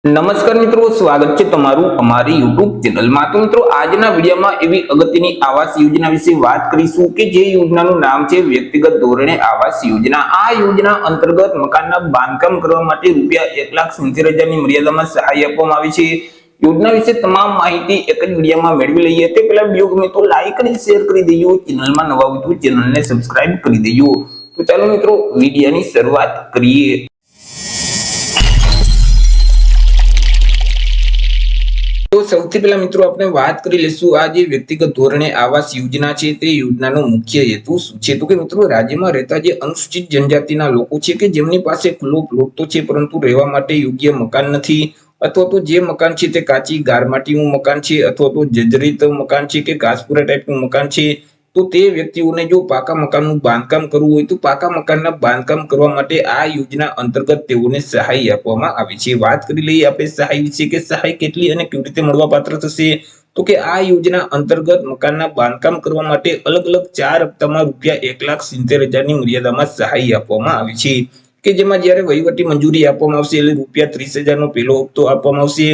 નમસ્કાર મિત્રો, સ્વાગત છે તમારું અમારી YouTube ચેનલમાં। તો મિત્રો આજના વિડીયોમાં એવી અગત્યની આવાસ યોજના વિશે વાત કરીશું કે જે યોજનાનું નામ છે વ્યક્તિગત ધોરણે આવાસ યોજના। આ યોજના અંતર્ગત મકાનના બાંધકામ કરવા માટે ₹1,70,000 ની મર્યાદામાં સહાય આપવામાં આવે છે। યોજના વિશે તમામ માહિતી એક જ વિડીયોમાં મેળવી લઈએ તે પહેલા વિડીયો ગમે તો લાઈક અને શેર કરી દેજો। ચેનલમાં નવા હોય તો ચેનલને સબસ્ક્રાઇબ કરી દેજો। તો ચાલો મિત્રો વિડીયોની શરૂઆત કરીએ। તો સૌથી પહેલા મિત્રો આપણે વાત કરી લેશું આ જે વ્યક્તિગત ધોરણે આવાસ યોજના છે તે યોજનાનો મુખ્ય હેતુ શું છે। તો કે મિત્રો રાજ્યમાં રહેતા જે અનુસૂચિત જનજાતિના લોકો છે કે જેમની પાસે ખુલ્લો પ્લોટ તો છે પરંતુ રહેવા માટે યોગ્ય મકાન નથી, અથવા તો જે મકાન છે તે કાચી ગારમાટીનું મકાન છે, અથવા તો જર્જરિત મકાન છે કે ઘાસપુરા ટાઈપનું મકાન છે, તો તે વ્યક્તિઓને જો પાકા મકાનનું બાંધકામ કરવું હોય તો પાકા મકાનના બાંધકામ કરવા માટે આ યોજના અંતર્ગત તેઓને સહાય આપવામાં આવે છે। વાત કરી લઈએ આપણે સહાય વિશે કે સહાય કેટલી અને કેવી રીતે મળવાપાત્ર થશે। તો કે આ યોજના અંતર્ગત મકાનના બાંધકામ કરવા માટે અલગ અલગ 4 હપ્તામાં ₹1,70,000 ની મર્યાદામાં સહાય આપવામાં આવે છે કે જેમાં જ્યારે વહીવટી મંજૂરી આપવામાં આવશે એટલે ₹30,000 નો પહેલો હપ્તો આપવામાં આવશે।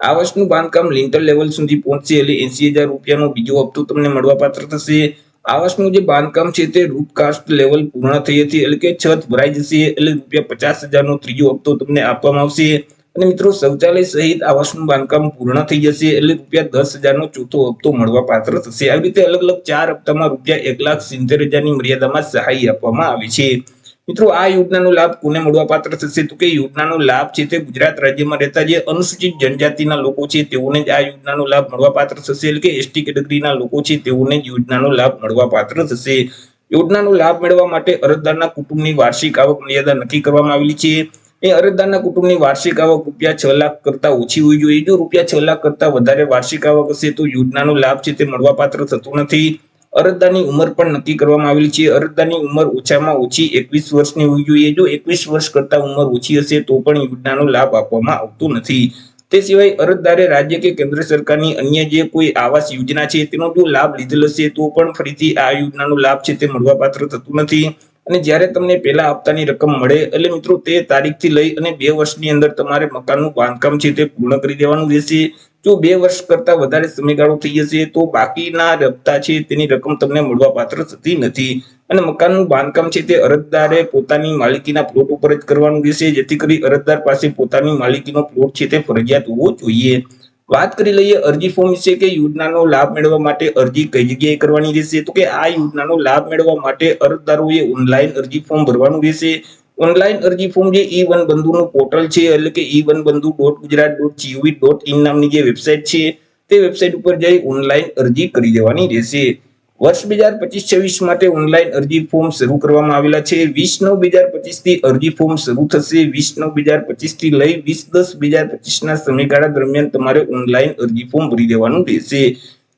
આવાસનું બાંધકામ લિંટર લેવલ સુધી પહોંચશે એટલે ₹80,000 નો બીજો હપ્તો તમને મળવાપાત્ર થશે। આવાસનું જે બાંધકામ છે તે રૂફકાસ્ટ લેવલ પૂર્ણ થઈ હતી એટલે કે છત ભરાઈ જશે એટલે ₹50,000 નો ત્રીજો હપ્તો તમને આપવામાં આવશે। અને મિત્રો શૌચાલય સહિત આવાસનું બાંધકામ પૂર્ણ થઈ જશે એટલે ₹10,000 નો ચોથો હપ્તો મળવાપાત્ર થશે। આવી રીતે અલગ અલગ 4 હપ્તામાં ₹1,70,000 ની મર્યાદામાં સહાય આપવામાં આવે છે। મિત્રો આ યોજનાનો લાભ કોને મળવાપાત્ર થશે? તો કે યોજનાનો લાભ છે તે ગુજરાત રાજ્યમાં રહેતા જે અનુસૂચિત જનજાતિના લોકો છે તેઓને જ આ યોજનાનો લાભ મળવાપાત્ર થશે એટલે કે એસટી કેટેગરીના લોકો છે તેઓને જ યોજનાનો લાભ મળવાપાત્ર થશે। યોજનાનો લાભ મેળવવા માટે અરજદારના કુટુંબની વાર્ષિક આવક મર્યાદા નક્કી કરવામાં આવેલી છે। એ અરજદારના કુટુંબની વાર્ષિક આવક ₹6 લાખ કરતા ઓછી હોવી જોઈએ। જો ₹6 લાખ કરતા વધારે વાર્ષિક આવક હશે તો યોજનાનો લાભ છે તે મળવાપાત્ર થતો નથી। અરજદારની ઉંમર પણ નક્કી કરવામાં આવેલી છે। અરજદારની ઉંમર ઓછામાં ઓછી 21 વર્ષની હોવી જોઈએ। જો 21 વર્ષ કરતા ઉંમર ઓછી હશે તો પણ યોજનાનો લાભ આપવામાં આવતો નથી। તે સિવાય અરજદારે રાજ્ય કે કેન્દ્ર સરકારની અન્ય જે કોઈ આવાસ યોજના છે તેનો જો લાભ લીધેલ હશે તો પણ ફરીથી આ યોજનાનો લાભ છે તે મળવાપાત્ર થતું નથી। અને જ્યારે તમને પહેલા હપ્તાની રકમ મળે એટલે મિત્રો તે તારીખથી લઈ અને 2 વર્ષની અંદર તમારે મકાનનું બાંધકામ છે તે પૂર્ણ કરી દેવાનું રહેશે। જો 2 વર્ષ કરતા વધારે સમયગાળો થઈ જશે તો બાકીના હપ્તા છે તેની રકમ તમને મળવાપાત્ર થતી નથી। અને મકાનનું બાંધકામ છે તે અરજદારે પોતાની માલિકીના પ્લોટ ઉપર જ કરવાનું રહેશે જેથી કરી અરજદાર પાસે પોતાની માલિકીનો પ્લોટ છે તે ફરજિયાત હોવો જોઈએ। વાત કરી લઈએ અરજી ફોર્મ વિશે કે યોજનાનો લાભ મેળવવા માટે અરજી કઈ જગ્યાએ કરવાની રહેશે। તો કે આ યોજનાનો લાભ મેળવવા માટે અરજદારોએ ઓનલાઈન અરજી ફોર્મ ભરવાનું રહેશે। ઓનલાઈન અરજી ફોર્મ જે ઈ1 બંધુનું પોર્ટલ છે એટલે કે e1bandhu.gujarat.gov.in નામની જે વેબસાઇટ છે તે વેબસાઇટ ઉપર જઈ ઓનલાઈન અરજી કરી દેવાની રહેશે। વર્ષ 2025-26 માટે ઓનલાઈન અરજી ફોર્મ શરૂ કરવામાં આવેલા છે। 20/9/2025 થી અરજી ફોર્મ શરૂ થશે। 20/9/2025 થી લઈ 20/10/2025 ના સમયગાળા દરમિયાન તમારે ઓનલાઈન અરજી ફોર્મ ભરી દેવાનું રહેશે।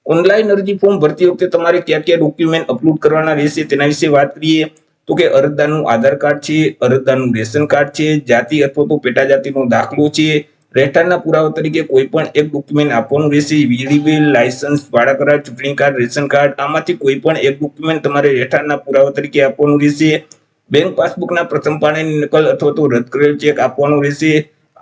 ઓનલાઈન અરજી ફોર્મ ભરતી વખતે તમારે કયા કયા ડોક્યુમેન્ટ અપલોડ કરવાના રહેશે તેના વિશે વાત કરીએ તો કે અરજદારનું આધાર કાર્ડ છે, અરજદારનું રેશન કાર્ડ છે, જાતિ અથવા તો પેટા જાતિનો દાખલો છે, રહેઠાણના પુરાવા તરીકે કોઈ પણ એક ડોક્યુમેન્ટ આપવાનું રહેશે। વીજળી બિલ, લાયસન્સ, ભાડા કરાર, ચૂંટણી કાર્ડ, રેશન કાર્ડ આમાંથી કોઈ પણ એક ડોક્યુમેન્ટ તમારે રહેઠાણના પુરાવા તરીકે આપવાનું રહેશે। બેંક પાસબુકના પ્રથમ પાનાની નકલ અથવા તો રદ કરેલ ચેક આપવાનો રહેશે।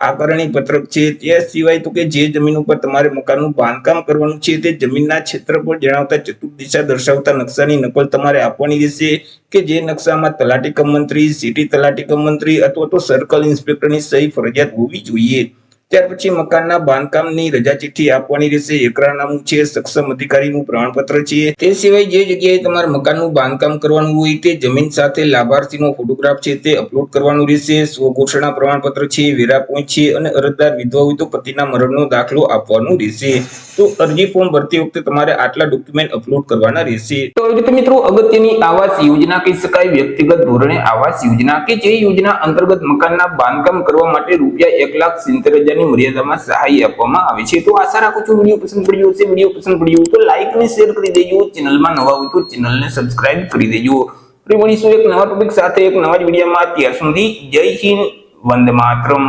આકારણી પત્રક છે। તે સિવાય તો કે જે જમીન ઉપર તમારે મકાનનું બાંધકામ કરવાનું છે તે જમીનના ક્ષેત્રફળ જણાવતા ચતુર્દિશા દર્શાવતા નકશાની નકલ તમારે આપવાની રહેશે કે જે નકશામાં તલાટી કમ મંત્રી, સિટી તલાટી કમ મંત્રી અથવા તો સર્કલ ઇન્સ્પેક્ટરની સહી ફરજિયાત હોવી જોઈએ। ત્યાર પછી મકાનના બાંધકામની રજા ચિઠ્ઠી આપવાની રહેશે। એકરારનામું છે, સક્ષમ અધિકારીનું પ્રમાણપત્ર છે। તે સિવાય જે જગ્યાએ તમારે મકાનનું બાંધકામ કરવાનું હોય તે જમીન સાથે લાભાર્થીનો ફોટોગ્રાફ છે તે અપલોડ કરવાનું રહેશે। સ્વઘોષણા પ્રમાણપત્ર છે, વેરા પોઈન્ટ છે અને અરજદાર વિધવા હોય તો પતિના મરણનો દાખલો આપવાનો રહેશે। તો અરજી ફોર્મ ભરતી વખતે તમારે આટલા ડોક્યુમેન્ટ અપલોડ કરવાના રહેશે। તો આવી રીતે મિત્રો અગત્યની આવાસ યોજના કહી શકાય વ્યક્તિગત ધોરણે આવાસ યોજના કે જે યોજના અંતર્ગત મકાનના બાંધકામ કરવા માટે ₹1,70,000 ની મર્યાદામાં સહાય આપવામાં આવે છે। તો આશા રાખું છું વિડીયો પસંદ પડ્યો હશે। વિડીયો પસંદ પડ્યો તો લાઈક અને શેર કરી દેજો। ચેનલમાં નવા હોય તો ચેનલને સબસ્ક્રાઇબ કરી દેજો। ફરી મળીશું એક નવા ટોપિક સાથે એક નવા જ વિડીયોમાં। ત્યાર સુધી જય હિન્દ, વંદે માતરમ।